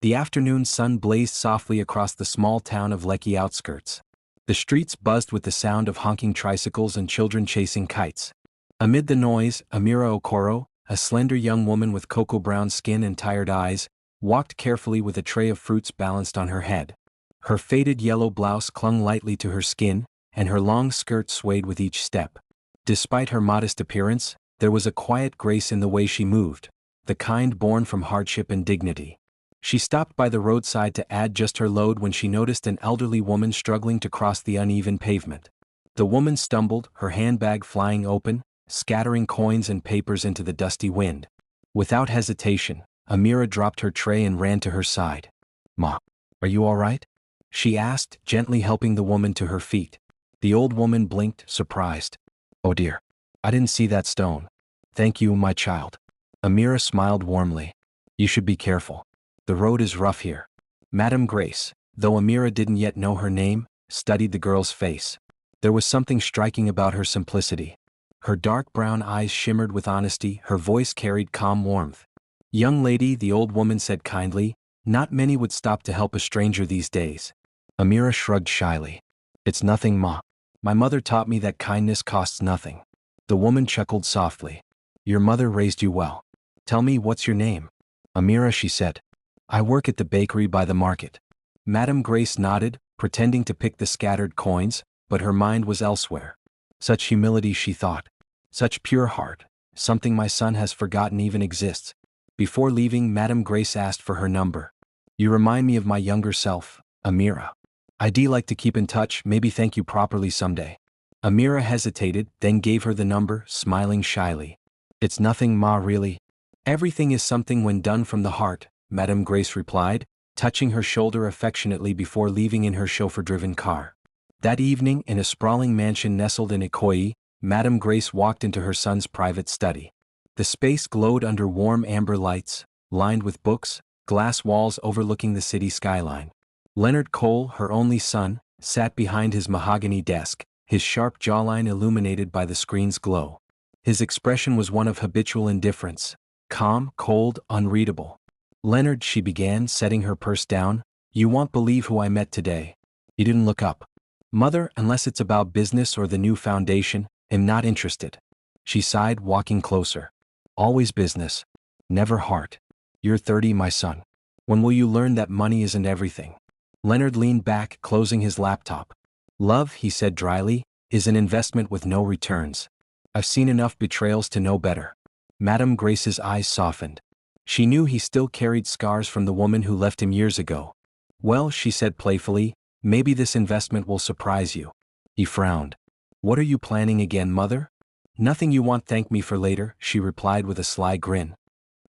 The afternoon sun blazed softly across the small town of Lekki outskirts. The streets buzzed with the sound of honking tricycles and children chasing kites. Amid the noise, Amira Okoro, a slender young woman with cocoa-brown skin and tired eyes, walked carefully with a tray of fruits balanced on her head. Her faded yellow blouse clung lightly to her skin, and her long skirt swayed with each step. Despite her modest appearance, there was a quiet grace in the way she moved, the kind born from hardship and dignity. She stopped by the roadside to add just her load when she noticed an elderly woman struggling to cross the uneven pavement. The woman stumbled, her handbag flying open, scattering coins and papers into the dusty wind. Without hesitation, Amira dropped her tray and ran to her side. "Ma, are you all right?" she asked, gently helping the woman to her feet. The old woman blinked, surprised. "Oh dear. I didn't see that stone. Thank you, my child." Amira smiled warmly. "You should be careful. The road is rough here." Madame Grace, though Amira didn't yet know her name, studied the girl's face. There was something striking about her simplicity. Her dark brown eyes shimmered with honesty, her voice carried calm warmth. "Young lady," the old woman said kindly, "not many would stop to help a stranger these days." Amira shrugged shyly. "It's nothing, ma. My mother taught me that kindness costs nothing." The woman chuckled softly. "Your mother raised you well. Tell me, what's your name?" "Amira," she said. "I work at the bakery by the market." Madame Grace nodded, pretending to pick the scattered coins, but her mind was elsewhere. Such humility, she thought. Such pure heart, something my son has forgotten even exists. Before leaving, Madame Grace asked for her number. "You remind me of my younger self, Amira. I'd like to keep in touch, maybe thank you properly someday." Amira hesitated, then gave her the number, smiling shyly. "It's nothing, ma, really. Everything is something when done from the heart," Madame Grace replied, touching her shoulder affectionately before leaving in her chauffeur-driven car. That evening, in a sprawling mansion nestled in Ikoyi, Madame Grace walked into her son's private study. The space glowed under warm amber lights, lined with books, glass walls overlooking the city skyline. Leonard Cole, her only son, sat behind his mahogany desk, his sharp jawline illuminated by the screen's glow. His expression was one of habitual indifference, calm, cold, unreadable. "Leonard," she began, setting her purse down, "you won't believe who I met today." He didn't look up. "Mother, unless it's about business or the new foundation, am not interested." She sighed, walking closer. "Always business. Never heart. You're 30, my son. When will you learn that money isn't everything?" Leonard leaned back, closing his laptop. "Love," he said dryly, "is an investment with no returns. I've seen enough betrayals to know better." Madame Grace's eyes softened. She knew he still carried scars from the woman who left him years ago. "Well," she said playfully, "maybe this investment will surprise you." He frowned. "What are you planning again, mother?" "Nothing you won't thank me for later," she replied with a sly grin.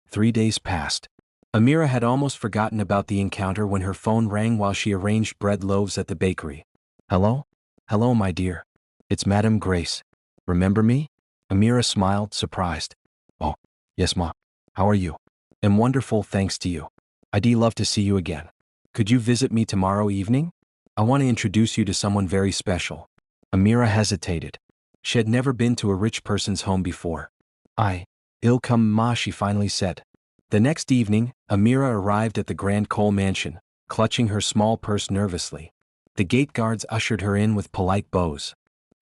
3 days passed. Amira had almost forgotten about the encounter when her phone rang while she arranged bread loaves at the bakery. "Hello? Hello, my dear. It's Madame Grace. Remember me?" Amira smiled, surprised. "Oh, yes, ma. How are you?" "I'm wonderful, thanks to you. I'd love to see you again. Could you visit me tomorrow evening? I want to introduce you to someone very special." Amira hesitated. She had never been to a rich person's home before. "I'll come, ma," she finally said. The next evening, Amira arrived at the Grand Cole mansion, clutching her small purse nervously. The gate guards ushered her in with polite bows.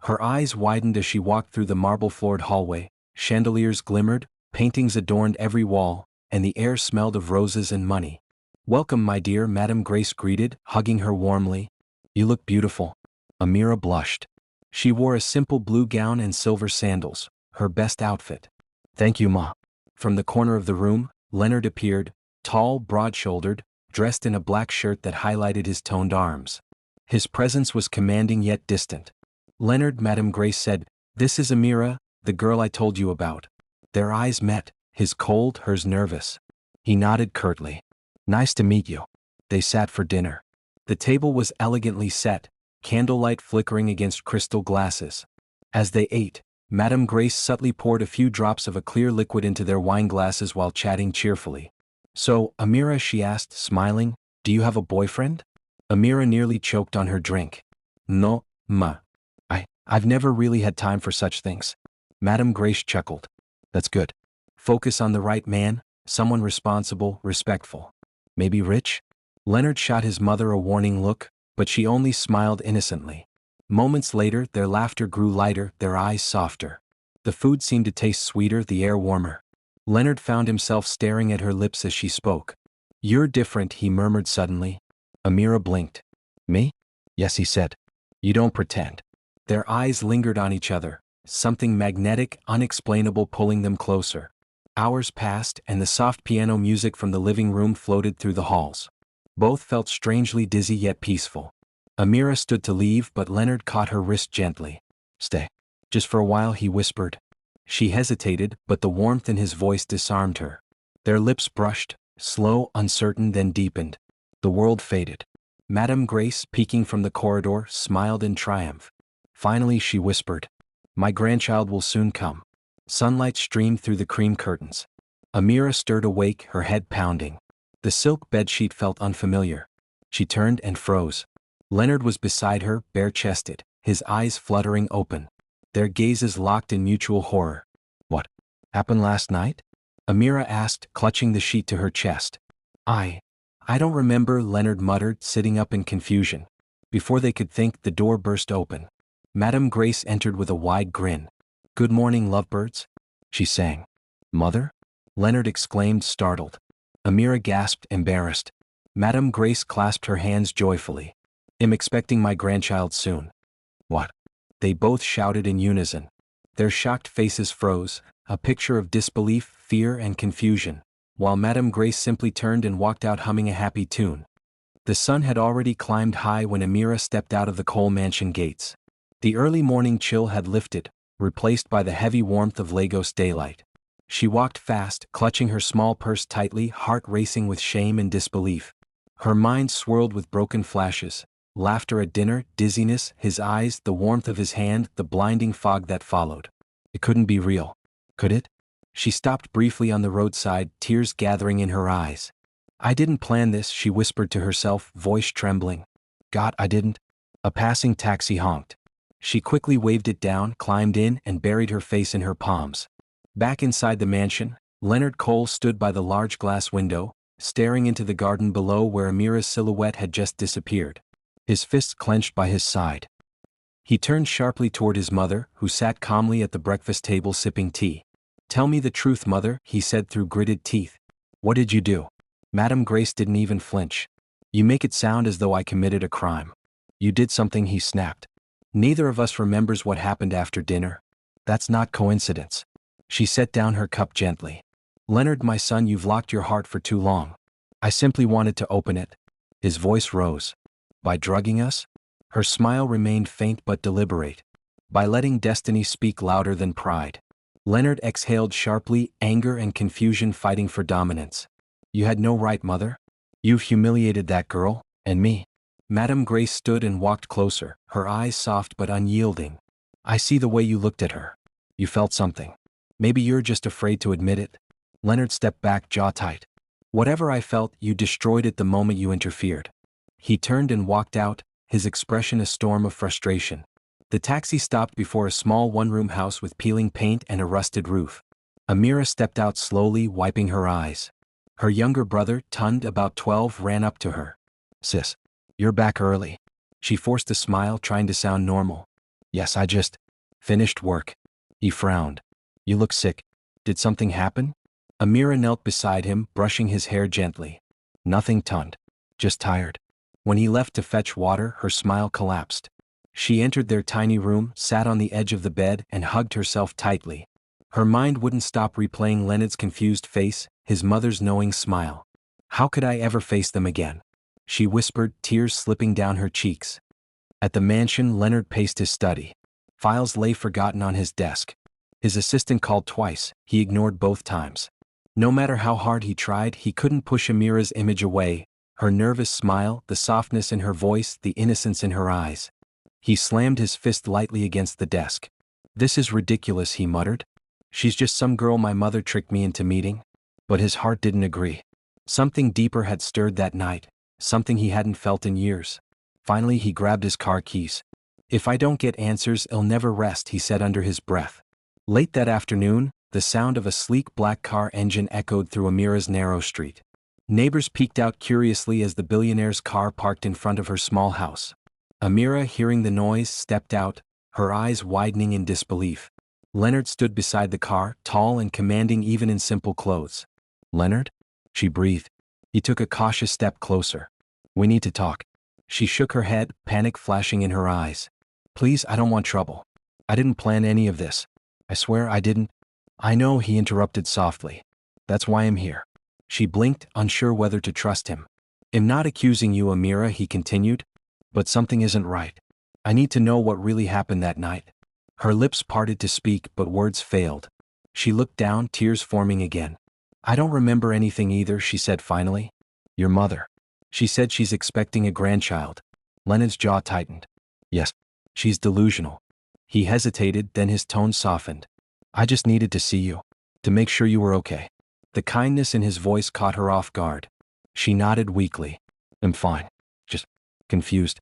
Her eyes widened as she walked through the marble-floored hallway. Chandeliers glimmered, paintings adorned every wall, and the air smelled of roses and money. "Welcome, my dear," Madame Grace greeted, hugging her warmly. "You look beautiful." Amira blushed. She wore a simple blue gown and silver sandals, her best outfit. "Thank you, ma." From the corner of the room, Leonard appeared, tall, broad-shouldered, dressed in a black shirt that highlighted his toned arms. His presence was commanding yet distant. "Leonard," Madame Grace said, "this is Amira, the girl I told you about." Their eyes met, his cold, hers nervous. He nodded curtly. "Nice to meet you." They sat for dinner. The table was elegantly set, candlelight flickering against crystal glasses. As they ate, Madame Grace subtly poured a few drops of a clear liquid into their wine glasses while chatting cheerfully. "So, Amira," she asked, smiling, "do you have a boyfriend?" Amira nearly choked on her drink. "No, ma. I've never really had time for such things." Madame Grace chuckled. "That's good. Focus on the right man, someone responsible, respectful." Maybe rich? Leonard shot his mother a warning look, but she only smiled innocently. Moments later, their laughter grew lighter, their eyes softer. The food seemed to taste sweeter, the air warmer. Leonard found himself staring at her lips as she spoke. You're different, he murmured suddenly. Amira blinked. Me? Yes, he said. You don't pretend. Their eyes lingered on each other, something magnetic, unexplainable pulling them closer. Hours passed, and the soft piano music from the living room floated through the halls. Both felt strangely dizzy yet peaceful. Amira stood to leave, but Leonard caught her wrist gently. Stay. Just for a while, he whispered. She hesitated, but the warmth in his voice disarmed her. Their lips brushed, slow, uncertain, then deepened. The world faded. Madame Grace, peeking from the corridor, smiled in triumph. Finally, she whispered. My grandchild will soon come. Sunlight streamed through the cream curtains. Amira stirred awake, her head pounding. The silk bedsheet felt unfamiliar. She turned and froze. Leonard was beside her, bare-chested, his eyes fluttering open. Their gazes locked in mutual horror. What happened last night? Amira asked, clutching the sheet to her chest. I don't remember, Leonard muttered, sitting up in confusion. Before they could think, the door burst open. Madame Grace entered with a wide grin. Good morning, lovebirds, she sang. Mother? Leonard exclaimed, startled. Amira gasped, embarrassed. Madame Grace clasped her hands joyfully. I'm expecting my grandchild soon. What? They both shouted in unison. Their shocked faces froze, a picture of disbelief, fear, and confusion, while Madame Grace simply turned and walked out humming a happy tune. The sun had already climbed high when Amira stepped out of the Cole mansion gates. The early morning chill had lifted, replaced by the heavy warmth of Lagos daylight. She walked fast, clutching her small purse tightly, heart racing with shame and disbelief. Her mind swirled with broken flashes. Laughter at dinner, dizziness, his eyes, the warmth of his hand, the blinding fog that followed. It couldn't be real. Could it? She stopped briefly on the roadside, tears gathering in her eyes. I didn't plan this, she whispered to herself, voice trembling. God, I didn't. A passing taxi honked. She quickly waved it down, climbed in, and buried her face in her palms. Back inside the mansion, Leonard Cole stood by the large glass window, staring into the garden below where Amira's silhouette had just disappeared. His fists clenched by his side. He turned sharply toward his mother, who sat calmly at the breakfast table sipping tea. Tell me the truth, mother, he said through gritted teeth. What did you do? Madame Grace didn't even flinch. You make it sound as though I committed a crime. You did something, he snapped. Neither of us remembers what happened after dinner. That's not coincidence. She set down her cup gently. Leonard, my son, you've locked your heart for too long. I simply wanted to open it. His voice rose. By drugging us? Her smile remained faint but deliberate. By letting destiny speak louder than pride. Leonard exhaled sharply, anger and confusion fighting for dominance. You had no right, mother. You've humiliated that girl, and me. Madame Grace stood and walked closer, her eyes soft but unyielding. I see the way you looked at her. You felt something. Maybe you're just afraid to admit it. Leonard stepped back, jaw tight. Whatever I felt, you destroyed it the moment you interfered. He turned and walked out, his expression a storm of frustration. The taxi stopped before a small one-room house with peeling paint and a rusted roof. Amira stepped out slowly, wiping her eyes. Her younger brother, Tund, about 12, ran up to her. Sis, you're back early. She forced a smile, trying to sound normal. Yes, I just finished work. He frowned. You look sick. Did something happen? Amira knelt beside him, brushing his hair gently. Nothing, Tund. Just tired. When he left to fetch water, her smile collapsed. She entered their tiny room, sat on the edge of the bed, and hugged herself tightly. Her mind wouldn't stop replaying Leonard's confused face, his mother's knowing smile. How could I ever face them again? She whispered, tears slipping down her cheeks. At the mansion, Leonard paced his study. Files lay forgotten on his desk. His assistant called twice, he ignored both times. No matter how hard he tried, he couldn't push Amira's image away, her nervous smile, the softness in her voice, the innocence in her eyes. He slammed his fist lightly against the desk. This is ridiculous, he muttered. She's just some girl my mother tricked me into meeting. But his heart didn't agree. Something deeper had stirred that night, something he hadn't felt in years. Finally, he grabbed his car keys. If I don't get answers, I'll never rest, he said under his breath. Late that afternoon, the sound of a sleek black car engine echoed through Amira's narrow street. Neighbors peeked out curiously as the billionaire's car parked in front of her small house. Amira, hearing the noise, stepped out, her eyes widening in disbelief. Leonard stood beside the car, tall and commanding even in simple clothes. "Leonard?" she breathed. He took a cautious step closer. "We need to talk." She shook her head, panic flashing in her eyes. "Please, I don't want trouble. I didn't plan any of this. I swear I didn't." "I know," he interrupted softly. "That's why I'm here." She blinked, unsure whether to trust him. "I'm not accusing you, Amira," he continued. "But something isn't right. I need to know what really happened that night." Her lips parted to speak, but words failed. She looked down, tears forming again. "I don't remember anything either," she said finally. "Your mother. She said she's expecting a grandchild." Leonard's jaw tightened. "Yes. She's delusional." He hesitated, then his tone softened. "I just needed to see you. To make sure you were okay." The kindness in his voice caught her off guard. She nodded weakly. "I'm fine. Just confused."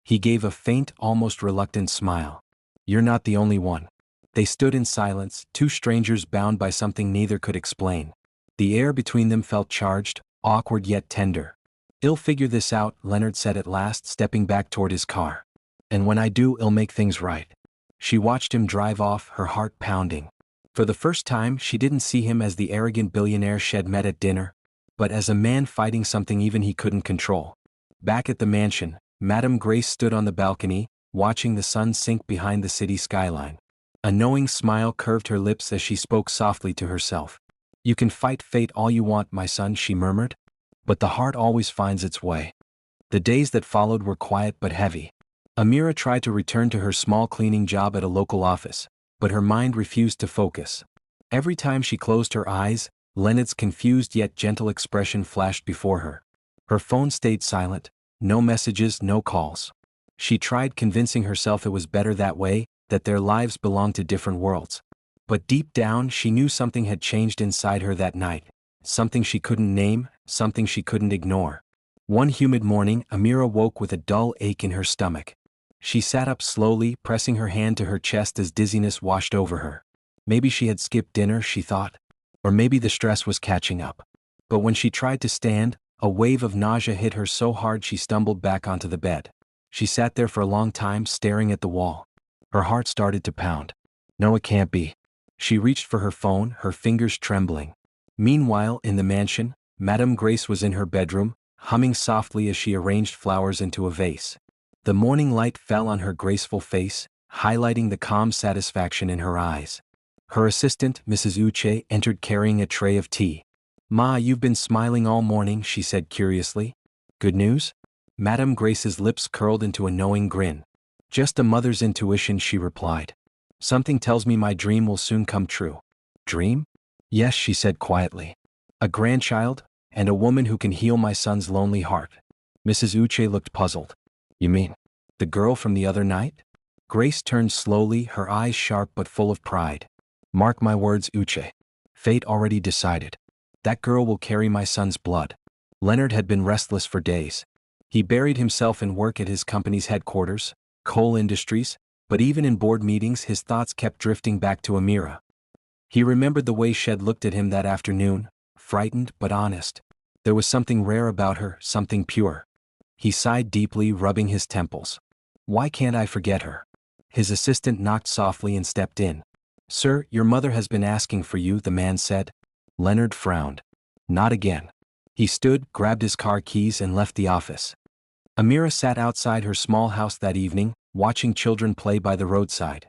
He gave a faint, almost reluctant smile. "You're not the only one." They stood in silence, two strangers bound by something neither could explain. The air between them felt charged, awkward yet tender. "I'll figure this out," Leonard said at last, stepping back toward his car. "And when I do, I'll make things right." She watched him drive off, her heart pounding. For the first time, she didn't see him as the arrogant billionaire she'd met at dinner, but as a man fighting something even he couldn't control. Back at the mansion, Madame Grace stood on the balcony, watching the sun sink behind the city skyline. A knowing smile curved her lips as she spoke softly to herself. "You can fight fate all you want, my son," she murmured. "But the heart always finds its way." The days that followed were quiet but heavy. Amira tried to return to her small cleaning job at a local office, but her mind refused to focus. Every time she closed her eyes, Leonard's confused yet gentle expression flashed before her. Her phone stayed silent, no messages, no calls. She tried convincing herself it was better that way, that their lives belonged to different worlds. But deep down she knew something had changed inside her that night, something she couldn't name, something she couldn't ignore. One humid morning, Amira woke with a dull ache in her stomach. She sat up slowly, pressing her hand to her chest as dizziness washed over her. Maybe she had skipped dinner, she thought. Or maybe the stress was catching up. But when she tried to stand, a wave of nausea hit her so hard she stumbled back onto the bed. She sat there for a long time, staring at the wall. Her heart started to pound. No, it can't be. She reached for her phone, her fingers trembling. Meanwhile, in the mansion, Madame Grace was in her bedroom, humming softly as she arranged flowers into a vase. The morning light fell on her graceful face, highlighting the calm satisfaction in her eyes. Her assistant, Mrs. Uche, entered carrying a tray of tea. "Ma, you've been smiling all morning," she said curiously. "Good news?" Madame Grace's lips curled into a knowing grin. "Just a mother's intuition," she replied. "Something tells me my dream will soon come true." "Dream?" "Yes," she said quietly. "A grandchild, and a woman who can heal my son's lonely heart." Mrs. Uche looked puzzled. "You mean, the girl from the other night?" Grace turned slowly, her eyes sharp but full of pride. "Mark my words, Uche. Fate already decided. That girl will carry my son's blood." Leonard had been restless for days. He buried himself in work at his company's headquarters, Coal Industries, but even in board meetings his thoughts kept drifting back to Amira. He remembered the way she'd looked at him that afternoon, frightened but honest. There was something rare about her, something pure. He sighed deeply, rubbing his temples. "Why can't I forget her?" His assistant knocked softly and stepped in. "Sir, your mother has been asking for you," the man said. Leonard frowned. "Not again." He stood, grabbed his car keys and left the office. Amira sat outside her small house that evening, watching children play by the roadside.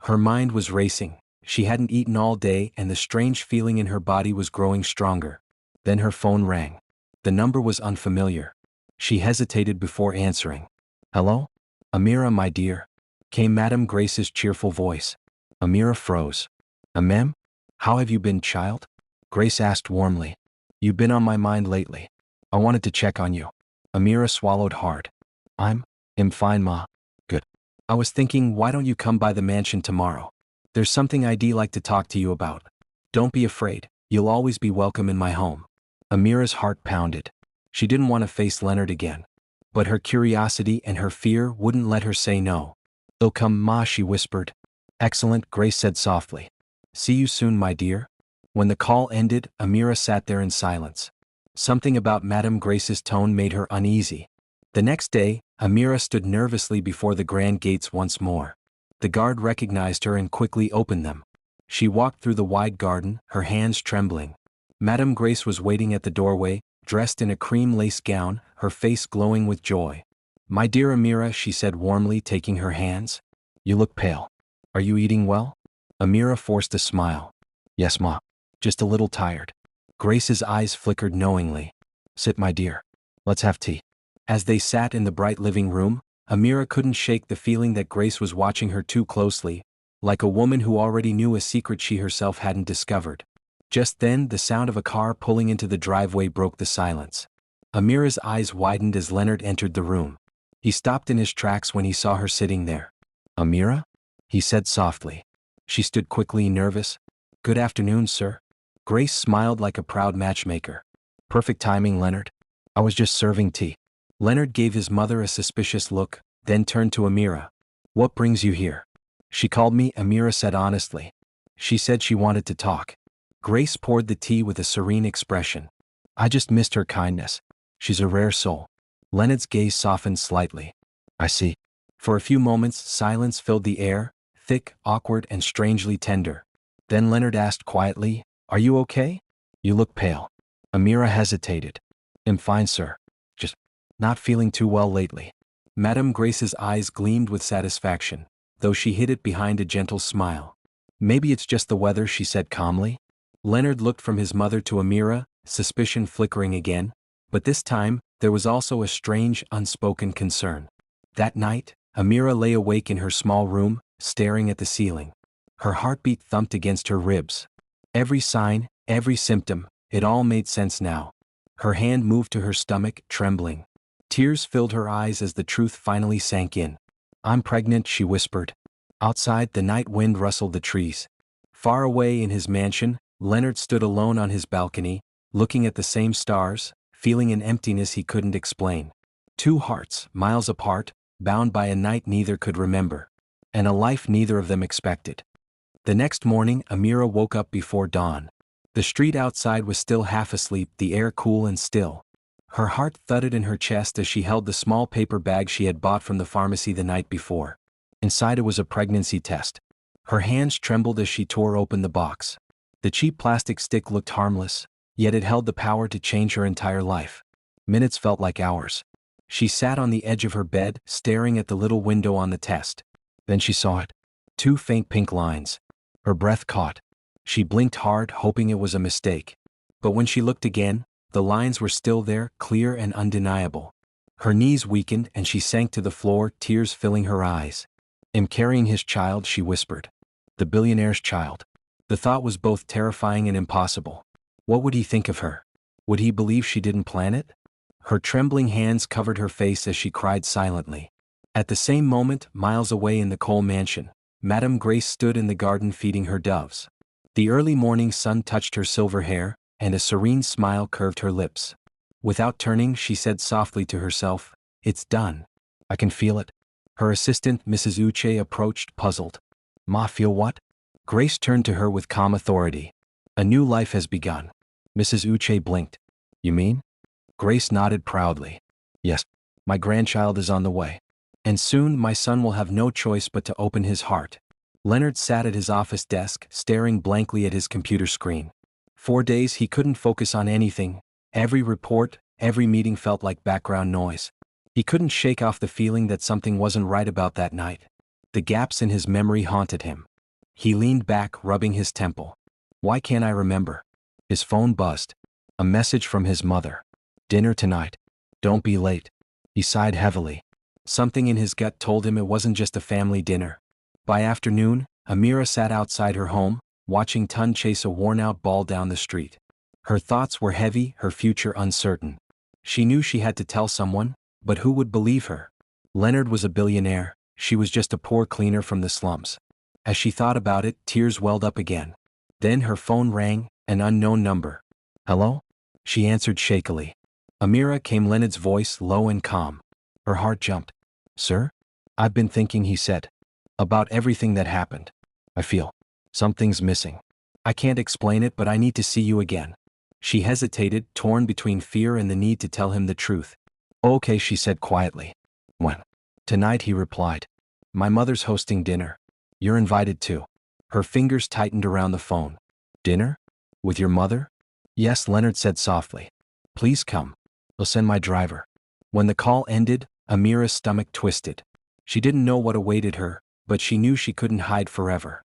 Her mind was racing. She hadn't eaten all day and the strange feeling in her body was growing stronger. Then her phone rang. The number was unfamiliar. She hesitated before answering. "Hello? Amira, my dear," came Madame Grace's cheerful voice. Amira froze. "Ma'am? How have you been, child?" Grace asked warmly. "You've been on my mind lately. I wanted to check on you." Amira swallowed hard. I'm fine, Ma. Good. I was thinking, why don't you come by the mansion tomorrow? There's something I'd like to talk to you about. Don't be afraid, you'll always be welcome in my home." Amira's heart pounded. She didn't want to face Leonard again. But her curiosity and her fear wouldn't let her say no. "I'll come, Ma," she whispered. "Excellent," Grace said softly. "See you soon, my dear." When the call ended, Amira sat there in silence. Something about Madame Grace's tone made her uneasy. The next day, Amira stood nervously before the grand gates once more. The guard recognized her and quickly opened them. She walked through the wide garden, her hands trembling. Madame Grace was waiting at the doorway, dressed in a cream lace gown, her face glowing with joy. "My dear Amira," she said warmly, taking her hands. "You look pale. Are you eating well?" Amira forced a smile. "Yes, ma. Just a little tired." Grace's eyes flickered knowingly. "Sit, my dear. Let's have tea." As they sat in the bright living room, Amira couldn't shake the feeling that Grace was watching her too closely, like a woman who already knew a secret she herself hadn't discovered. Just then, the sound of a car pulling into the driveway broke the silence. Amira's eyes widened as Leonard entered the room. He stopped in his tracks when he saw her sitting there. "Amira?" he said softly. She stood quickly, nervous. "Good afternoon, sir." Grace smiled like a proud matchmaker. "Perfect timing, Leonard. I was just serving tea." Leonard gave his mother a suspicious look, then turned to Amira. "What brings you here?" "She called me," Amira said honestly. "She said she wanted to talk." Grace poured the tea with a serene expression. "I just missed her kindness. She's a rare soul." Leonard's gaze softened slightly. "I see." For a few moments, silence filled the air, thick, awkward, and strangely tender. Then Leonard asked quietly, "Are you okay? You look pale." Amira hesitated. "I'm fine, sir. Just not feeling too well lately." Madame Grace's eyes gleamed with satisfaction, though she hid it behind a gentle smile. "Maybe it's just the weather," she said calmly. Leonard looked from his mother to Amira, suspicion flickering again, but this time, there was also a strange, unspoken concern. That night, Amira lay awake in her small room, staring at the ceiling. Her heartbeat thumped against her ribs. Every sign, every symptom, it all made sense now. Her hand moved to her stomach, trembling. Tears filled her eyes as the truth finally sank in. "I'm pregnant," she whispered. Outside, the night wind rustled the trees. Far away in his mansion, Leonard stood alone on his balcony, looking at the same stars, feeling an emptiness he couldn't explain. Two hearts, miles apart, bound by a night neither could remember. And a life neither of them expected. The next morning, Amira woke up before dawn. The street outside was still half asleep, the air cool and still. Her heart thudded in her chest as she held the small paper bag she had bought from the pharmacy the night before. Inside it was a pregnancy test. Her hands trembled as she tore open the box. The cheap plastic stick looked harmless, yet it held the power to change her entire life. Minutes felt like hours. She sat on the edge of her bed, staring at the little window on the test. Then she saw it. Two faint pink lines. Her breath caught. She blinked hard, hoping it was a mistake. But when she looked again, the lines were still there, clear and undeniable. Her knees weakened and she sank to the floor, tears filling her eyes. "I'm carrying his child," she whispered. "The billionaire's child." The thought was both terrifying and impossible. What would he think of her? Would he believe she didn't plan it? Her trembling hands covered her face as she cried silently. At the same moment, miles away in the Cole mansion, Madame Grace stood in the garden feeding her doves. The early morning sun touched her silver hair, and a serene smile curved her lips. Without turning, she said softly to herself, "It's done. I can feel it." Her assistant, Mrs. Uche, approached, puzzled. "Ma, feel what?" Grace turned to her with calm authority. "A new life has begun." Mrs. Uche blinked. "You mean?" Grace nodded proudly. "Yes, my grandchild is on the way. And soon my son will have no choice but to open his heart." Leonard sat at his office desk, staring blankly at his computer screen. 4 days he couldn't focus on anything. Every report, every meeting felt like background noise. He couldn't shake off the feeling that something wasn't right about that night. The gaps in his memory haunted him. He leaned back, rubbing his temple. "Why can't I remember?" His phone buzzed. A message from his mother. "Dinner tonight. Don't be late." He sighed heavily. Something in his gut told him it wasn't just a family dinner. By afternoon, Amira sat outside her home, watching Tun chase a worn-out ball down the street. Her thoughts were heavy, her future uncertain. She knew she had to tell someone, but who would believe her? Leonard was a billionaire, she was just a poor cleaner from the slums. As she thought about it, tears welled up again. Then her phone rang, an unknown number. "Hello?" She answered shakily. Amira, came Leonard's voice, low and calm. Her heart jumped. "Sir?" "I've been thinking," he said, "about everything that happened. I feel something's missing. I can't explain it, but I need to see you again." She hesitated, torn between fear and the need to tell him the truth. Okay, she said quietly. When? Tonight, he replied. My mother's hosting dinner. You're invited too. Her fingers tightened around the phone. Dinner? With your mother? Yes, Leonard said softly. Please come. I'll send my driver. When the call ended, Amira's stomach twisted. She didn't know what awaited her, but she knew she couldn't hide forever.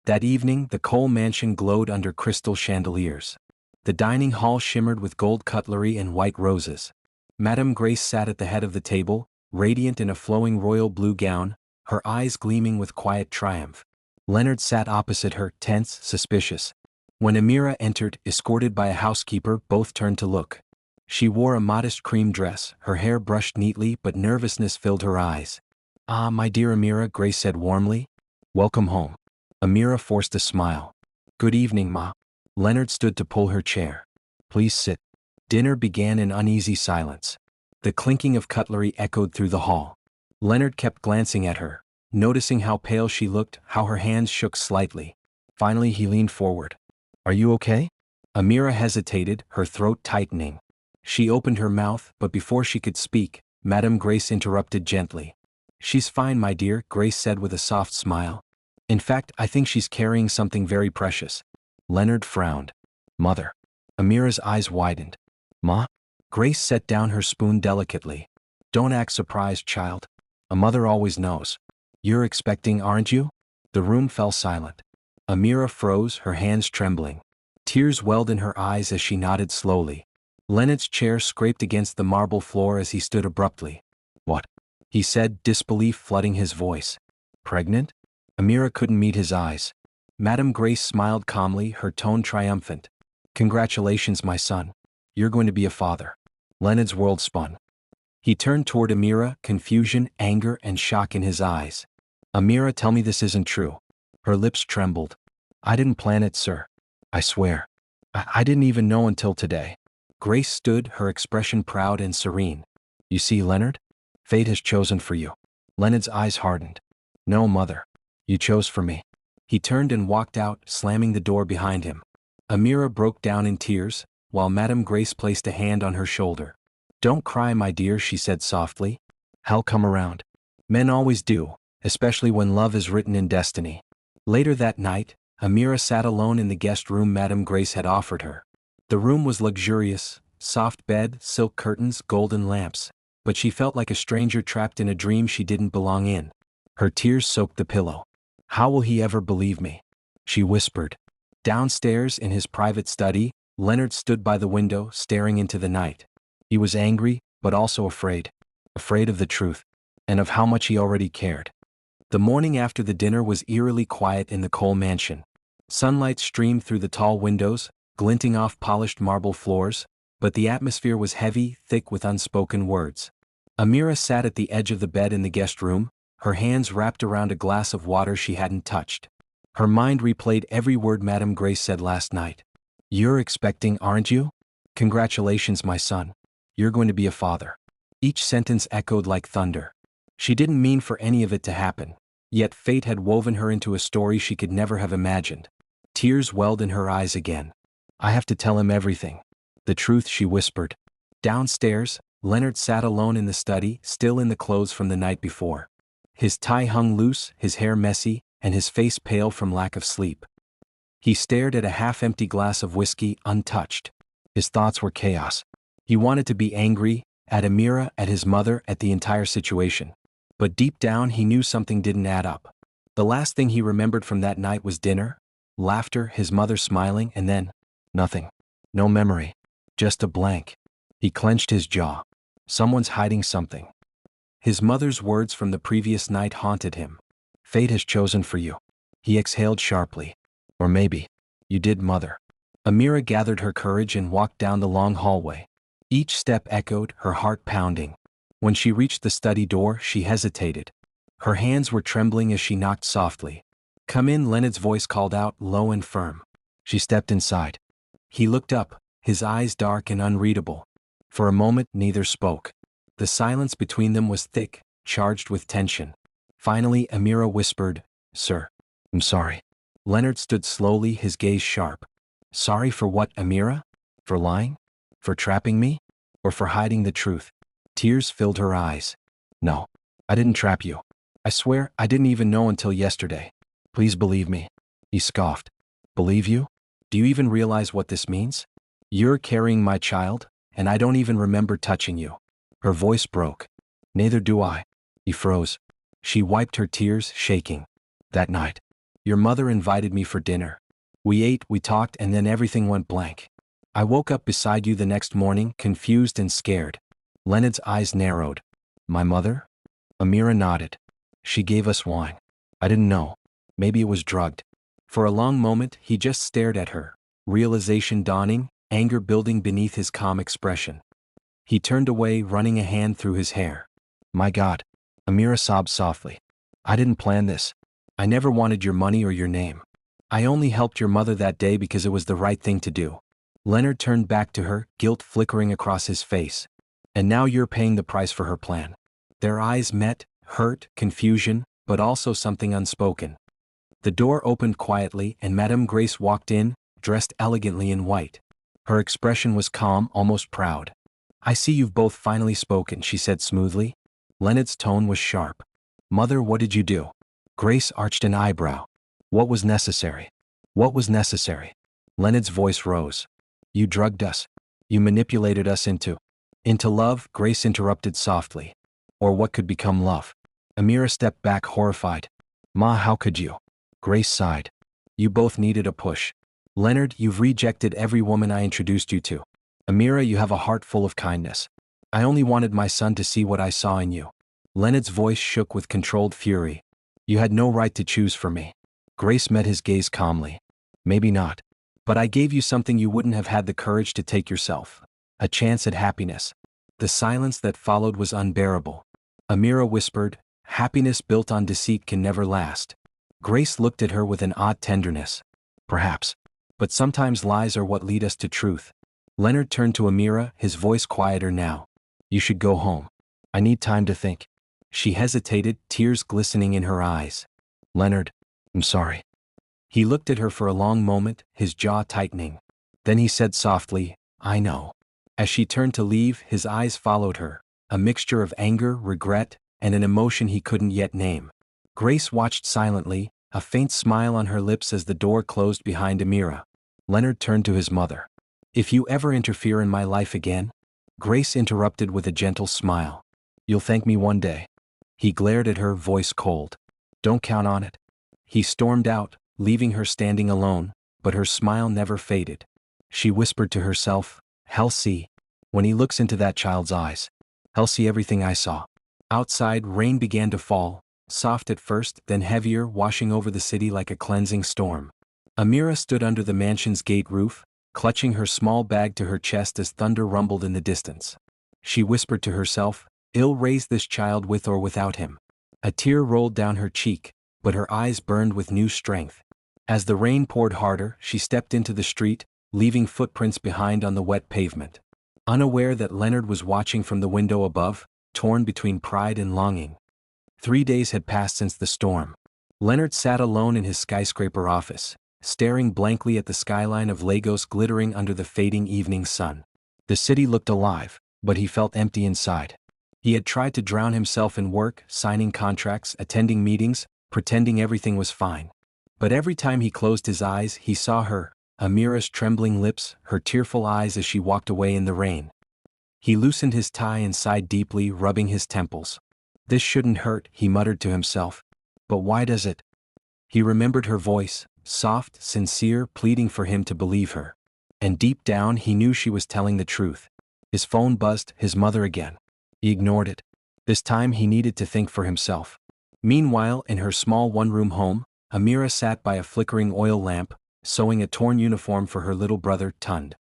That evening, the Cole mansion glowed under crystal chandeliers. The dining hall shimmered with gold cutlery and white roses. Madame Grace sat at the head of the table, radiant in a flowing royal blue gown, her eyes gleaming with quiet triumph. Leonard sat opposite her, tense, suspicious. When Amira entered, escorted by a housekeeper, both turned to look. She wore a modest cream dress, her hair brushed neatly, but nervousness filled her eyes. Ah, my dear Amira, Grace said warmly. Welcome home. Amira forced a smile. Good evening, Ma. Leonard stood to pull her chair. Please sit. Dinner began in uneasy silence. The clinking of cutlery echoed through the hall. Leonard kept glancing at her, noticing how pale she looked, how her hands shook slightly. Finally, he leaned forward. Are you okay? Amira hesitated, her throat tightening. She opened her mouth, but before she could speak, Madame Grace interrupted gently. She's fine, my dear, Grace said with a soft smile. In fact, I think she's carrying something very precious. Leonard frowned. Mother. Amira's eyes widened. Ma? Grace set down her spoon delicately. Don't act surprised, child. A mother always knows. You're expecting, aren't you? The room fell silent. Amira froze, her hands trembling. Tears welled in her eyes as she nodded slowly. Leonard's chair scraped against the marble floor as he stood abruptly. What? He said, disbelief flooding his voice. Pregnant? Amira couldn't meet his eyes. Madame Grace smiled calmly, her tone triumphant. Congratulations, my son. You're going to be a father. Leonard's world spun. He turned toward Amira, confusion, anger, and shock in his eyes. Amira, tell me this isn't true. Her lips trembled. I didn't plan it, sir. I swear. I didn't even know until today. Grace stood, her expression proud and serene. You see, Leonard? Fate has chosen for you. Leonard's eyes hardened. No, mother. You chose for me. He turned and walked out, slamming the door behind him. Amira broke down in tears, while Madame Grace placed a hand on her shoulder. Don't cry, my dear, she said softly. He'll come around. Men always do, especially when love is written in destiny. Later that night, Amira sat alone in the guest room Madame Grace had offered her. The room was luxurious, soft bed, silk curtains, golden lamps, but she felt like a stranger trapped in a dream she didn't belong in. Her tears soaked the pillow. How will he ever believe me? She whispered. Downstairs in his private study, Leonard stood by the window, staring into the night. He was angry, but also afraid. Afraid of the truth, and of how much he already cared. The morning after the dinner was eerily quiet in the Cole mansion. Sunlight streamed through the tall windows, glinting off polished marble floors, but the atmosphere was heavy, thick with unspoken words. Amira sat at the edge of the bed in the guest room, her hands wrapped around a glass of water she hadn't touched. Her mind replayed every word Madame Grace said last night. You're expecting, aren't you? Congratulations, my son. You're going to be a father. Each sentence echoed like thunder. She didn't mean for any of it to happen, yet fate had woven her into a story she could never have imagined. Tears welled in her eyes again. I have to tell him everything. The truth, she whispered. Downstairs, Leonard sat alone in the study, still in the clothes from the night before. His tie hung loose, his hair messy, and his face pale from lack of sleep. He stared at a half-empty glass of whiskey, untouched. His thoughts were chaos. He wanted to be angry, at Amira, at his mother, at the entire situation. But deep down he knew something didn't add up. The last thing he remembered from that night was dinner, laughter, his mother smiling, and then nothing. No memory. Just a blank. He clenched his jaw. Someone's hiding something. His mother's words from the previous night haunted him. Fate has chosen for you. He exhaled sharply. Or maybe, you did, mother. Amira gathered her courage and walked down the long hallway. Each step echoed, her heart pounding. When she reached the study door, she hesitated. Her hands were trembling as she knocked softly. Come in, Leonard's voice called out, low and firm. She stepped inside. He looked up, his eyes dark and unreadable. For a moment, neither spoke. The silence between them was thick, charged with tension. Finally, Amira whispered, Sir. I'm sorry. Leonard stood slowly, his gaze sharp. Sorry for what, Amira? For lying? For trapping me? Or for hiding the truth? Tears filled her eyes. No, I didn't trap you. I swear I didn't even know until yesterday. Please believe me. He scoffed. Believe you? Do you even realize what this means? You're carrying my child, and I don't even remember touching you. Her voice broke. Neither do I. He froze. She wiped her tears, shaking. That night, your mother invited me for dinner. We ate, we talked, and then everything went blank. I woke up beside you the next morning, confused and scared. Leonard's eyes narrowed. My mother? Amira nodded. She gave us wine. I didn't know. Maybe it was drugged. For a long moment, he just stared at her, realization dawning, anger building beneath his calm expression. He turned away, running a hand through his hair. My God. Amira sobbed softly. I didn't plan this. I never wanted your money or your name. I only helped your mother that day because it was the right thing to do. Leonard turned back to her, guilt flickering across his face. And now you're paying the price for her plan. Their eyes met, hurt, confusion, but also something unspoken. The door opened quietly and Madame Grace walked in, dressed elegantly in white. Her expression was calm, almost proud. I see you've both finally spoken, she said smoothly. Leonard's tone was sharp. Mother, what did you do? Grace arched an eyebrow. What was necessary? What was necessary? Leonard's voice rose. You drugged us. You manipulated us into love, Grace interrupted softly. Or what could become love? Amira stepped back horrified. Ma, how could you? Grace sighed. You both needed a push. Leonard, you've rejected every woman I introduced you to. Amira, you have a heart full of kindness. I only wanted my son to see what I saw in you. Leonard's voice shook with controlled fury. You had no right to choose for me. Grace met his gaze calmly. Maybe not. But I gave you something you wouldn't have had the courage to take yourself. A chance at happiness. The silence that followed was unbearable. Amira whispered, happiness built on deceit can never last. Grace looked at her with an odd tenderness. Perhaps. But sometimes lies are what lead us to truth. Leonard turned to Amira, his voice quieter now. You should go home. I need time to think. She hesitated, tears glistening in her eyes. Leonard, I'm sorry. He looked at her for a long moment, his jaw tightening. Then he said softly, I know. As she turned to leave, his eyes followed her, a mixture of anger, regret, and an emotion he couldn't yet name. Grace watched silently, a faint smile on her lips as the door closed behind Amira. Leonard turned to his mother. If you ever interfere in my life again? Grace interrupted with a gentle smile. You'll thank me one day. He glared at her, voice cold. Don't count on it. He stormed out, leaving her standing alone, but her smile never faded. She whispered to herself, He'll see. When he looks into that child's eyes, he'll see everything I saw. Outside, rain began to fall, soft at first, then heavier, washing over the city like a cleansing storm. Amira stood under the mansion's gate roof, clutching her small bag to her chest as thunder rumbled in the distance. She whispered to herself, I'll raise this child with or without him. A tear rolled down her cheek, but her eyes burned with new strength. As the rain poured harder, she stepped into the street, leaving footprints behind on the wet pavement. Unaware that Leonard was watching from the window above, torn between pride and longing. 3 days had passed since the storm. Leonard sat alone in his skyscraper office, staring blankly at the skyline of Lagos glittering under the fading evening sun. The city looked alive, but he felt empty inside. He had tried to drown himself in work, signing contracts, attending meetings, pretending everything was fine. But every time he closed his eyes, he saw her, Amira's trembling lips, her tearful eyes as she walked away in the rain. He loosened his tie and sighed deeply, rubbing his temples. This shouldn't hurt, he muttered to himself. But why does it? He remembered her voice, soft, sincere, pleading for him to believe her. And deep down he knew she was telling the truth. His phone buzzed, his mother again. He ignored it. This time he needed to think for himself. Meanwhile, in her small one-room home, Amira sat by a flickering oil lamp, sewing a torn uniform for her little brother, Tund.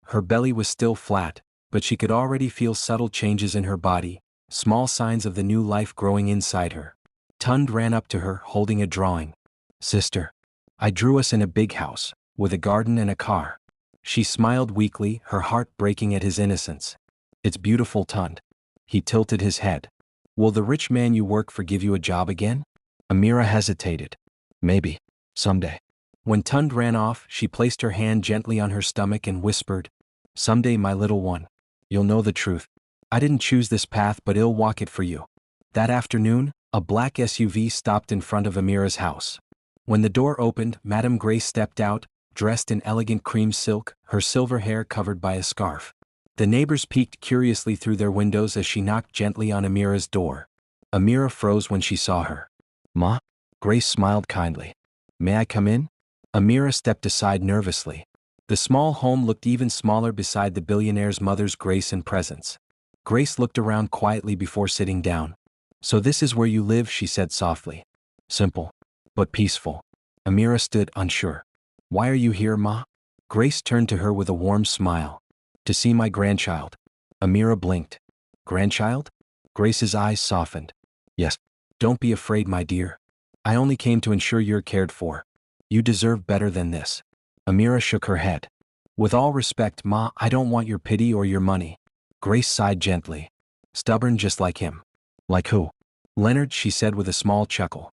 Her belly was still flat, but she could already feel subtle changes in her body, small signs of the new life growing inside her. Tund ran up to her, holding a drawing. Sister, I drew us in a big house, with a garden and a car. She smiled weakly, her heart breaking at his innocence. It's beautiful, Tund. He tilted his head. Will the rich man you work for give you a job again? Amira hesitated. Maybe. Someday. When Tund ran off, she placed her hand gently on her stomach and whispered, Someday, my little one, you'll know the truth. I didn't choose this path, but I'll walk it for you. That afternoon, a black SUV stopped in front of Amira's house. When the door opened, Madame Grace stepped out, dressed in elegant cream silk, her silver hair covered by a scarf. The neighbors peeked curiously through their windows as she knocked gently on Amira's door. Amira froze when she saw her. "Ma?" Grace smiled kindly. "May I come in?" Amira stepped aside nervously. The small home looked even smaller beside the billionaire's mother's grace and presence. Grace looked around quietly before sitting down. "So this is where you live," she said softly. "Simple, but peaceful." Amira stood unsure. "Why are you here, Ma?" Grace turned to her with a warm smile. "To see my grandchild." Amira blinked. "Grandchild?" Grace's eyes softened. "Yes. Don't be afraid, my dear. I only came to ensure you're cared for. You deserve better than this." Amira shook her head. "With all respect, Ma, I don't want your pity or your money." Grace sighed gently. "Stubborn just like him." "Like who?" "Leonard," she said with a small chuckle.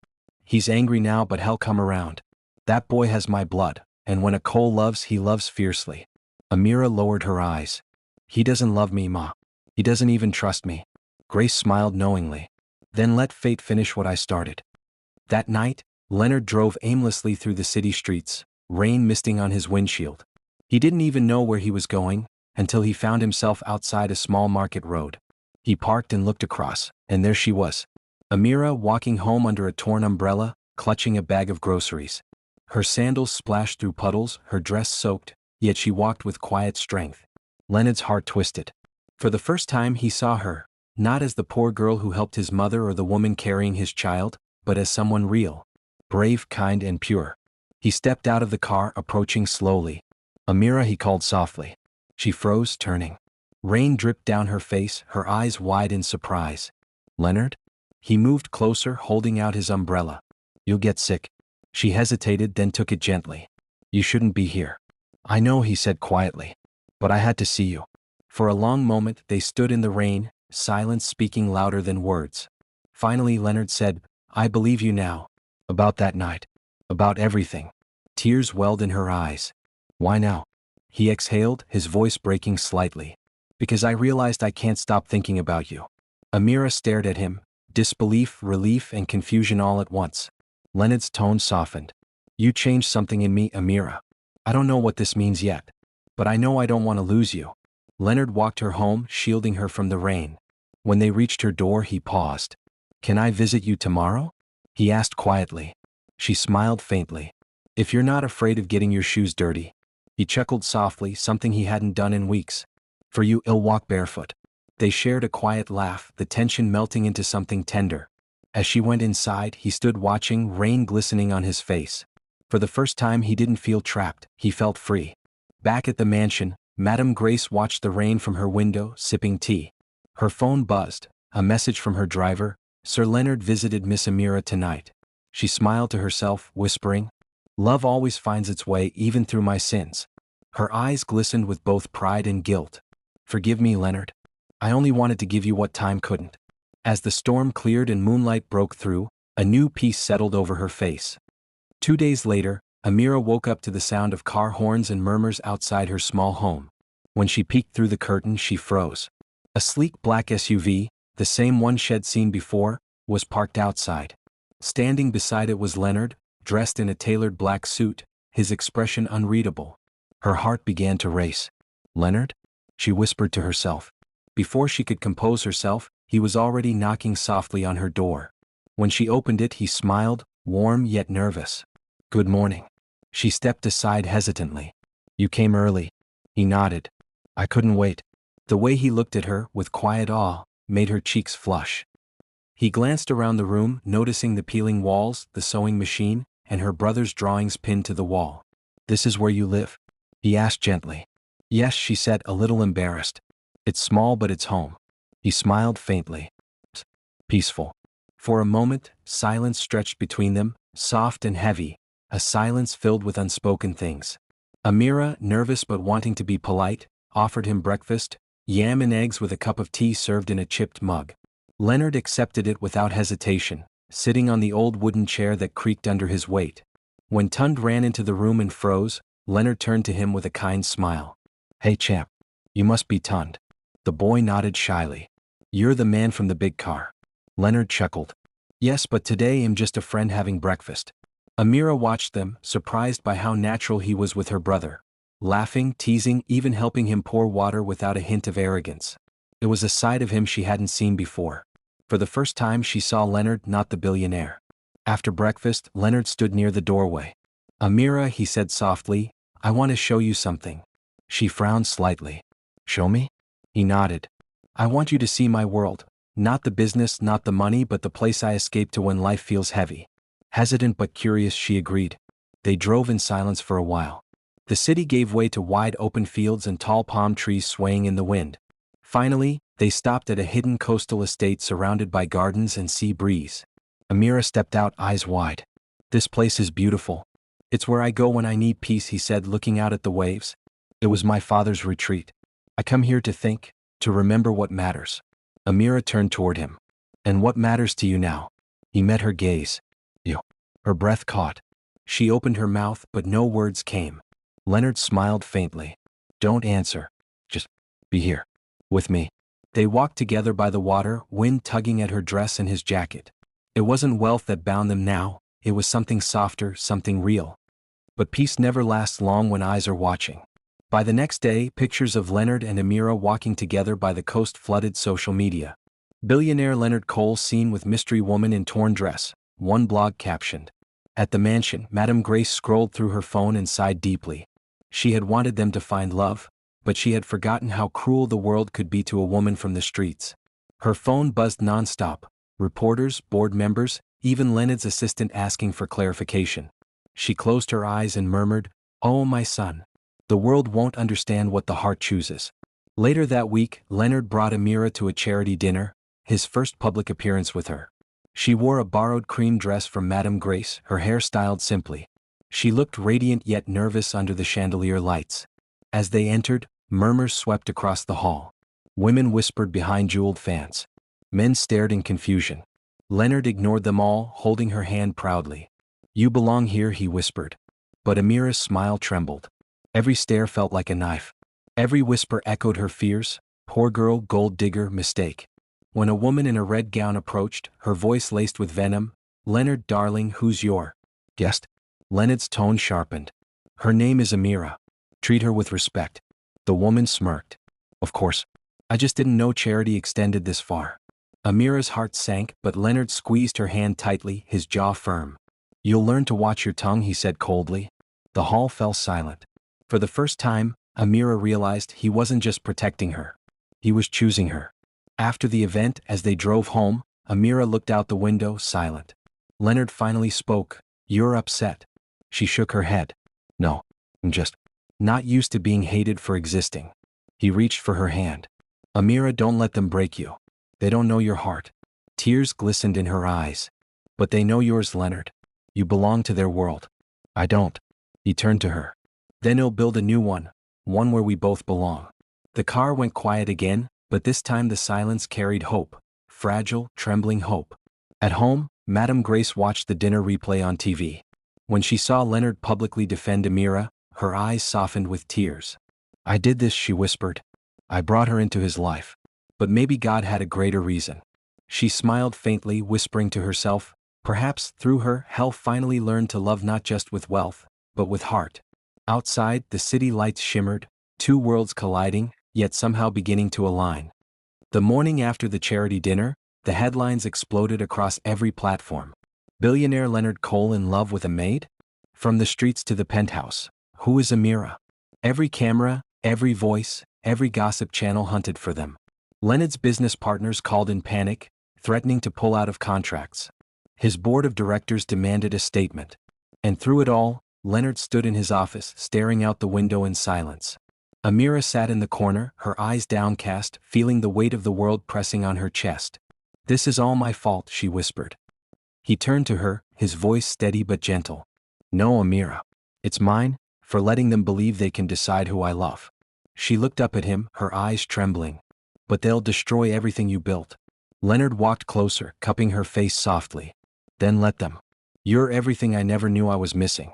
"He's angry now, but he'll come around. That boy has my blood, and when a Cole loves, he loves fiercely." Amira lowered her eyes. "He doesn't love me, Ma. He doesn't even trust me." Grace smiled knowingly. "Then let fate finish what I started." That night, Leonard drove aimlessly through the city streets, rain misting on his windshield. He didn't even know where he was going, until he found himself outside a small market road. He parked and looked across, and there she was. Amira walking home under a torn umbrella, clutching a bag of groceries. Her sandals splashed through puddles, her dress soaked, yet she walked with quiet strength. Leonard's heart twisted. For the first time he saw her, not as the poor girl who helped his mother or the woman carrying his child, but as someone real, brave, kind, and pure. He stepped out of the car, approaching slowly. "Amira," he called softly. She froze, turning. Rain dripped down her face, her eyes wide in surprise. "Leonard?" He moved closer, holding out his umbrella. "You'll get sick." She hesitated, then took it gently. "You shouldn't be here." "I know," he said quietly. "But I had to see you." For a long moment they stood in the rain, silence speaking louder than words. Finally Leonard said, "I believe you now. About that night. About everything." Tears welled in her eyes. "Why now?" He exhaled, his voice breaking slightly. "Because I realized I can't stop thinking about you." Amira stared at him, disbelief, relief, and confusion all at once. Leonard's tone softened. "You changed something in me, Amira. I don't know what this means yet. But I know I don't want to lose you." Leonard walked her home, shielding her from the rain. When they reached her door, he paused. "Can I visit you tomorrow?" he asked quietly. She smiled faintly. "If you're not afraid of getting your shoes dirty." He chuckled softly, something he hadn't done in weeks. "For you, I'll walk barefoot." They shared a quiet laugh, the tension melting into something tender. As she went inside, he stood watching, rain glistening on his face. For the first time he didn't feel trapped, he felt free. Back at the mansion, Madame Grace watched the rain from her window, sipping tea. Her phone buzzed, a message from her driver. "Sir Leonard visited Miss Amira tonight." She smiled to herself, whispering, "Love always finds its way even through my sins." Her eyes glistened with both pride and guilt. "Forgive me, Leonard. I only wanted to give you what time couldn't." As the storm cleared and moonlight broke through, a new peace settled over her face. 2 days later, Amira woke up to the sound of car horns and murmurs outside her small home. When she peeked through the curtain, she froze. A sleek black SUV, the same one she'd seen before, was parked outside. Standing beside it was Leonard, dressed in a tailored black suit, his expression unreadable. Her heart began to race. "Leonard?" she whispered to herself. Before she could compose herself, he was already knocking softly on her door. When she opened it, he smiled, warm yet nervous. "Good morning." She stepped aside hesitantly. "You came early." He nodded. "I couldn't wait." The way he looked at her, with quiet awe, made her cheeks flush. He glanced around the room, noticing the peeling walls, the sewing machine, and her brother's drawings pinned to the wall. "This is where you live?" he asked gently. "Yes," she said, a little embarrassed. "It's small, but it's home." He smiled faintly. "Peaceful." For a moment, silence stretched between them, soft and heavy, a silence filled with unspoken things. Amira, nervous but wanting to be polite, offered him breakfast, yam and eggs with a cup of tea served in a chipped mug. Leonard accepted it without hesitation, sitting on the old wooden chair that creaked under his weight. When Tund ran into the room and froze, Leonard turned to him with a kind smile. "Hey champ." You must be Tund. The boy nodded shyly. You're the man from the big car. Leonard chuckled. Yes, but today I'm just a friend having breakfast. Amira watched them, surprised by how natural he was with her brother. Laughing, teasing, even helping him pour water without a hint of arrogance. It was a side of him she hadn't seen before. For the first time she saw Leonard, not the billionaire. After breakfast, Leonard stood near the doorway. Amira, he said softly, I want to show you something. She frowned slightly. Show me? He nodded. I want you to see my world. Not the business, not the money, but the place I escape to when life feels heavy. Hesitant but curious, she agreed. They drove in silence for a while. The city gave way to wide open fields and tall palm trees swaying in the wind. Finally, they stopped at a hidden coastal estate surrounded by gardens and sea breeze. Amira stepped out, eyes wide. This place is beautiful. It's where I go when I need peace, he said, looking out at the waves. It was my father's retreat. I come here to think, to remember what matters. Amira turned toward him. And what matters to you now? He met her gaze. You. Her breath caught. She opened her mouth, but no words came. Leonard smiled faintly. Don't answer. Just be here. With me. They walked together by the water, wind tugging at her dress and his jacket. It wasn't wealth that bound them now, it was something softer, something real. But peace never lasts long when eyes are watching. By the next day, pictures of Leonard and Amira walking together by the coast flooded social media. Billionaire Leonard Cole seen with mystery woman in torn dress, one blog captioned. At the mansion, Madame Grace scrolled through her phone and sighed deeply. She had wanted them to find love, but she had forgotten how cruel the world could be to a woman from the streets. Her phone buzzed nonstop, reporters, board members, even Leonard's assistant asking for clarification. She closed her eyes and murmured, Oh my son. The world won't understand what the heart chooses. Later that week, Leonard brought Amira to a charity dinner, his first public appearance with her. She wore a borrowed cream dress from Madame Grace, her hair styled simply. She looked radiant yet nervous under the chandelier lights. As they entered, murmurs swept across the hall. Women whispered behind jeweled fans. Men stared in confusion. Leonard ignored them all, holding her hand proudly. You belong here, he whispered. But Amira's smile trembled. Every stare felt like a knife. Every whisper echoed her fears. Poor girl, gold digger, mistake. When a woman in a red gown approached, her voice laced with venom, Leonard, darling, who's your guest? Leonard's tone sharpened. Her name is Amira. Treat her with respect. The woman smirked. Of course. I just didn't know charity extended this far. Amira's heart sank, but Leonard squeezed her hand tightly, his jaw firm. You'll learn to watch your tongue, he said coldly. The hall fell silent. For the first time, Amira realized he wasn't just protecting her. He was choosing her. After the event, as they drove home, Amira looked out the window, silent. Leonard finally spoke. You're upset. She shook her head. No, I'm just not used to being hated for existing. He reached for her hand. Amira, don't let them break you. They don't know your heart. Tears glistened in her eyes. But they know yours, Leonard. You belong to their world. I don't. He turned to her. Then he'll build a new one where we both belong. The car went quiet again, but this time the silence carried hope, fragile, trembling hope. At home, Madame Grace watched the dinner replay on TV. When she saw Leonard publicly defend Amira, her eyes softened with tears. I did this, she whispered. I brought her into his life. But maybe God had a greater reason. She smiled faintly, whispering to herself, perhaps, through her, hell finally learned to love not just with wealth, but with heart. Outside, the city lights shimmered, two worlds colliding, yet somehow beginning to align. The morning after the charity dinner, the headlines exploded across every platform. Billionaire Leonard Cole in love with a maid? From the streets to the penthouse. Who is Amira? Every camera, every voice, every gossip channel hunted for them. Leonard's business partners called in panic, threatening to pull out of contracts. His board of directors demanded a statement. And through it all, Leonard stood in his office, staring out the window in silence. Amira sat in the corner, her eyes downcast, feeling the weight of the world pressing on her chest. This is all my fault, she whispered. He turned to her, his voice steady but gentle. No, Amira. It's mine, for letting them believe they can decide who I love. She looked up at him, her eyes trembling. But they'll destroy everything you built. Leonard walked closer, cupping her face softly. Then let them. You're everything I never knew I was missing.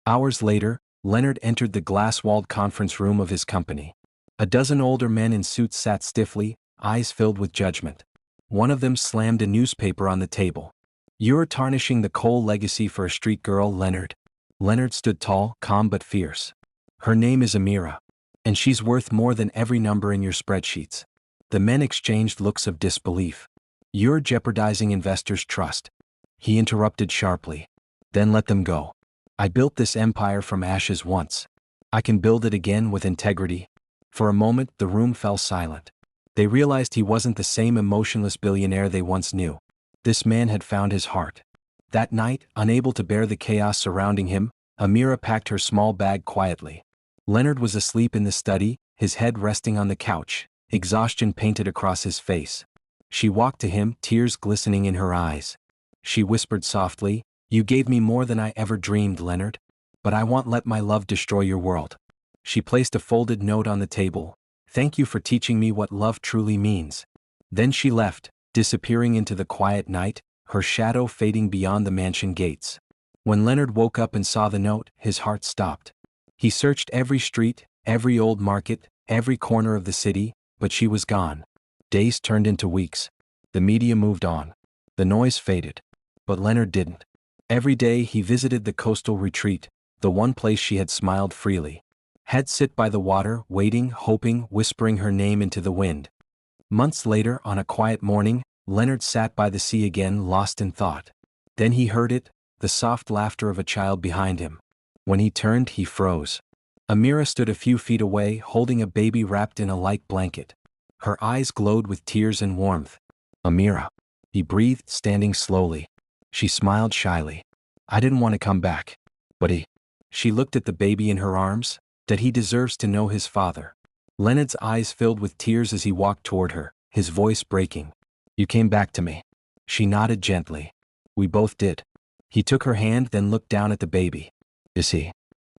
Hours later, Leonard entered the glass-walled conference room of his company. A dozen older men in suits sat stiffly, eyes filled with judgment. One of them slammed a newspaper on the table. "You're tarnishing the Cole legacy for a street girl, Leonard." Leonard stood tall, calm but fierce. "Her name is Amira. And she's worth more than every number in your spreadsheets." The men exchanged looks of disbelief. "You're jeopardizing investors' trust." He interrupted sharply. "Then let them go. I built this empire from ashes once. I can build it again with integrity." For a moment, the room fell silent. They realized he wasn't the same emotionless billionaire they once knew. This man had found his heart. That night, unable to bear the chaos surrounding him, Amira packed her small bag quietly. Leonard was asleep in the study, his head resting on the couch, exhaustion painted across his face. She walked to him, tears glistening in her eyes. She whispered softly, "You gave me more than I ever dreamed, Leonard. But I won't let my love destroy your world." She placed a folded note on the table. "Thank you for teaching me what love truly means." Then she left, disappearing into the quiet night, her shadow fading beyond the mansion gates. When Leonard woke up and saw the note, his heart stopped. He searched every street, every old market, every corner of the city, but she was gone. Days turned into weeks. The media moved on. The noise faded. But Leonard didn't. Every day he visited the coastal retreat, the one place she had smiled freely. He'd sit by the water, waiting, hoping, whispering her name into the wind. Months later, on a quiet morning, Leonard sat by the sea again, lost in thought. Then he heard it, the soft laughter of a child behind him. When he turned, he froze. Amira stood a few feet away, holding a baby wrapped in a light blanket. Her eyes glowed with tears and warmth. "Amira," he breathed, standing slowly. She smiled shyly. "I didn't want to come back. But he..." She looked at the baby in her arms, "that he deserves to know his father." Leonard's eyes filled with tears as he walked toward her, his voice breaking. "You came back to me." She nodded gently. "We both did." He took her hand, then looked down at the baby. "Is he?"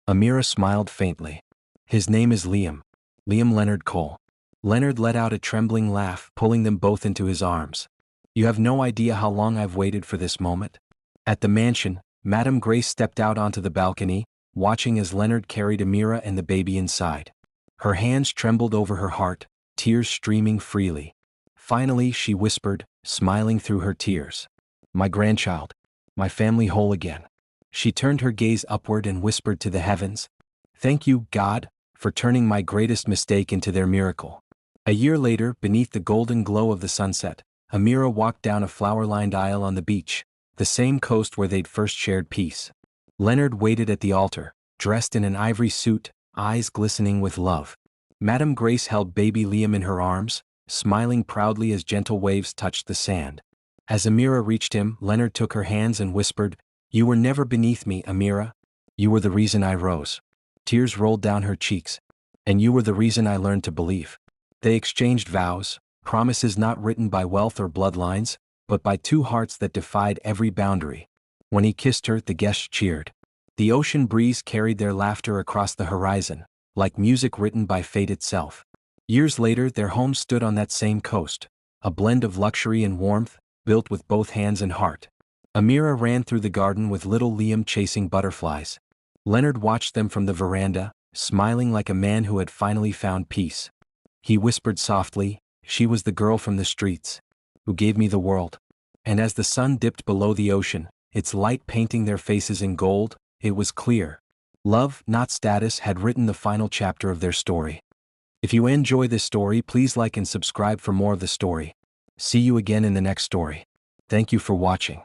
Amira smiled faintly. "His name is Liam. Liam Leonard Cole." Leonard let out a trembling laugh, pulling them both into his arms. "You have no idea how long I've waited for this moment." At the mansion, Madame Grace stepped out onto the balcony, watching as Leonard carried Amira and the baby inside. Her hands trembled over her heart, tears streaming freely. Finally, she whispered, smiling through her tears, "My grandchild. My family whole again." She turned her gaze upward and whispered to the heavens, "Thank you, God, for turning my greatest mistake into their miracle." A year later, beneath the golden glow of the sunset, Amira walked down a flower-lined aisle on the beach, the same coast where they'd first shared peace. Leonard waited at the altar, dressed in an ivory suit, eyes glistening with love. Madame Grace held baby Liam in her arms, smiling proudly as gentle waves touched the sand. As Amira reached him, Leonard took her hands and whispered, "You were never beneath me, Amira. You were the reason I rose." Tears rolled down her cheeks. "And you were the reason I learned to believe." They exchanged vows, promises not written by wealth or bloodlines, but by two hearts that defied every boundary. When he kissed her, the guests cheered. The ocean breeze carried their laughter across the horizon, like music written by fate itself. Years later, their home stood on that same coast, a blend of luxury and warmth, built with both hands and heart. Amira ran through the garden with little Liam chasing butterflies. Leonard watched them from the veranda, smiling like a man who had finally found peace. He whispered softly, "She was the girl from the streets, who gave me the world." And as the sun dipped below the ocean, its light painting their faces in gold, it was clear. Love, not status, had written the final chapter of their story. If you enjoy this story, please like and subscribe for more of the story. See you again in the next story. Thank you for watching.